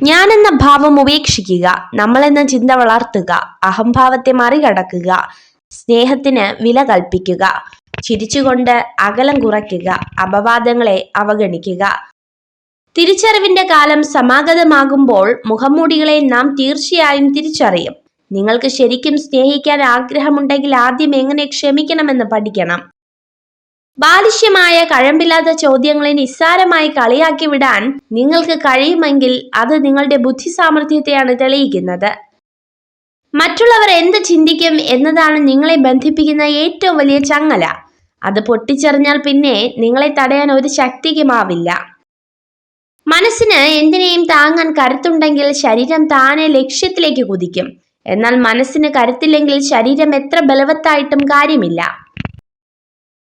ഞാനെന്ന ഭാവം ഉപേക്ഷിക്കുക, നമ്മളെന്ന ചിന്ത വളർത്തുക, അഹംഭാവത്തെ മറികടക്കുക, സ്നേഹത്തിന് വില കൽപ്പിക്കുക, ചിരിച്ചുകൊണ്ട് അകലം കുറയ്ക്കുക, അപവാദങ്ങളെ അവഗണിക്കുക. തിരിച്ചറിവിന്റെ കാലം സമാഗതമാകുമ്പോൾ മുഖംമൂടികളെ നാം തീർച്ചയായും തിരിച്ചറിയും. നിങ്ങൾക്ക് ശരിക്കും സ്നേഹിക്കാൻ ആഗ്രഹമുണ്ടെങ്കിൽ ആദ്യം എങ്ങനെ ക്ഷമിക്കണമെന്ന് പഠിക്കണം. ബാലിശ്യമായ കഴമ്പില്ലാത്ത ചോദ്യങ്ങളെ നിസ്സാരമായി കളിയാക്കി വിടാൻ നിങ്ങൾക്ക് കഴിയുമെങ്കിൽ അത് നിങ്ങളുടെ ബുദ്ധി സാമർഥ്യത്തെയാണ് തെളിയിക്കുന്നത്. മറ്റുള്ളവർ എന്ത് ചിന്തിക്കും എന്നതാണ് നിങ്ങളെ ബന്ധിപ്പിക്കുന്ന ഏറ്റവും വലിയ ചങ്ങല. അത് പൊട്ടിച്ചെറിഞ്ഞാൽ പിന്നെ നിങ്ങളെ തടയാൻ ഒരു ശക്തിക്കുമാവില്ല. മനസ്സിന് എന്തിനേയും താങ്ങാൻ കരുത്തുണ്ടെങ്കിൽ ശരീരം താനെ ലക്ഷ്യത്തിലേക്ക് കുതിക്കും. എന്നാൽ മനസ്സിന് കരുത്തില്ലെങ്കിൽ ശരീരം എത്ര ബലവത്തായിട്ടും കാര്യമില്ല.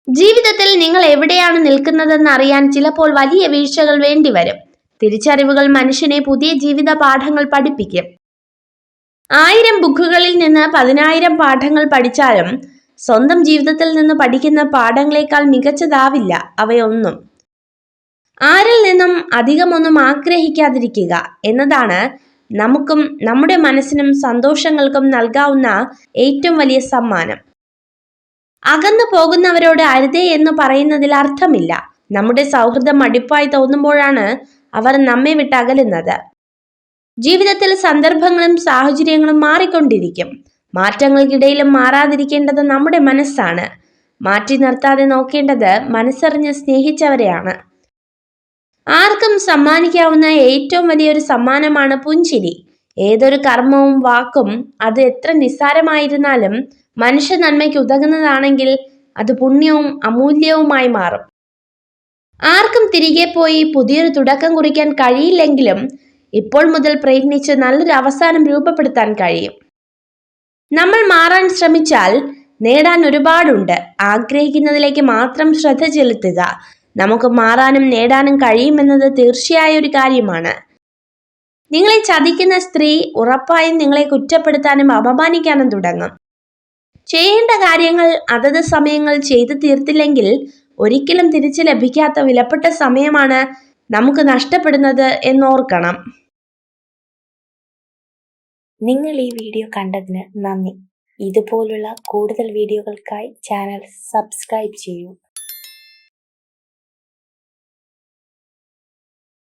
ജീവിതത്തിൽ നിങ്ങൾ എവിടെയാണ് നിൽക്കുന്നതെന്ന് അറിയാൻ ചിലപ്പോൾ വലിയ വീഴ്ചകൾ വേണ്ടിവരും. തിരിച്ചറിവുകൾ മനുഷ്യനെ പുതിയ ജീവിത പാഠങ്ങൾ പഠിപ്പിക്കും. 1000 ബുക്കുകളിൽ നിന്ന് 10,000 പാഠങ്ങൾ പഠിച്ചാലും സ്വന്തം ജീവിതത്തിൽ നിന്ന് പഠിക്കുന്ന പാഠങ്ങളെക്കാൾ മികച്ചതാവില്ല അവയൊന്നും. ആരിൽ നിന്നും അധികമൊന്നും ആഗ്രഹിക്കാതിരിക്കുക എന്നതാണ് നമുക്കും നമ്മുടെ മനസ്സിനും സന്തോഷങ്ങൾക്കും നൽകാവുന്ന ഏറ്റവും വലിയ സമ്മാനം. അകന്നു പോകുന്നവരോട് അരുതേ എന്ന് പറയുന്നതിൽ അർത്ഥമില്ല. നമ്മുടെ സൗഹൃദം മടുപ്പായി തോന്നുമ്പോഴാണ് അവർ നമ്മെ വിട്ട് അകലുന്നത്. ജീവിതത്തിൽ സന്ദർഭങ്ങളും സാഹചര്യങ്ങളും മാറിക്കൊണ്ടിരിക്കും. മാറ്റങ്ങൾക്കിടയിലും മാറാതിരിക്കേണ്ടത് നമ്മുടെ മനസ്സാണ്. മാറ്റി നിർത്താതെ നോക്കേണ്ടത് മനസ്സറിഞ്ഞ് സ്നേഹിച്ചവരെയാണ്. ആർക്കും സമ്മാനിക്കാവുന്ന ഏറ്റവും വലിയൊരു സമ്മാനമാണ് പുഞ്ചിരി. ഏതൊരു കർമ്മവും വാക്കും അത് എത്ര നിസ്സാരമായിരുന്നാലും മനുഷ്യ നന്മയ്ക്ക് ഉതകുന്നതാണെങ്കിൽ അത് പുണ്യവും അമൂല്യവുമായി മാറും. ആർക്കും തിരികെ പോയി പുതിയൊരു തുടക്കം കുറിക്കാൻ കഴിയില്ലെങ്കിലും ഇപ്പോൾ മുതൽ പ്രയത്നിച്ച് നല്ലൊരു അവസാനം രൂപപ്പെടുത്താൻ കഴിയും. നമ്മൾ മാറാൻ ശ്രമിച്ചാൽ നേടാൻ ഒരുപാടുണ്ട്. ആഗ്രഹിക്കുന്നതിലേക്ക് മാത്രം ശ്രദ്ധ ചെലുത്തുക. നമുക്ക് മാറാനും നേടാനും കഴിയുമെന്നത് തീർച്ചയായ ഒരു കാര്യമാണ്. നിങ്ങളെ ചതിക്കുന്ന സ്ത്രീ ഉറപ്പായും നിങ്ങളെ കുറ്റപ്പെടുത്താനും അപമാനിക്കാനും തുടങ്ങും. ചെയ്യേണ്ട കാര്യങ്ങൾ അതത് സമയങ്ങൾ ചെയ്തു തീർത്തില്ലെങ്കിൽ ഒരിക്കലും തിരിച്ചു ലഭിക്കാത്ത വിലപ്പെട്ട സമയമാണ് നമുക്ക് നഷ്ടപ്പെടുന്നത് എന്നോർക്കണം. നിങ്ങൾ ഈ വീഡിയോ കണ്ടതിന് നന്ദി. ഇതുപോലുള്ള കൂടുതൽ വീഡിയോകൾക്കായി ചാനൽ സബ്സ്ക്രൈബ് ചെയ്യൂ.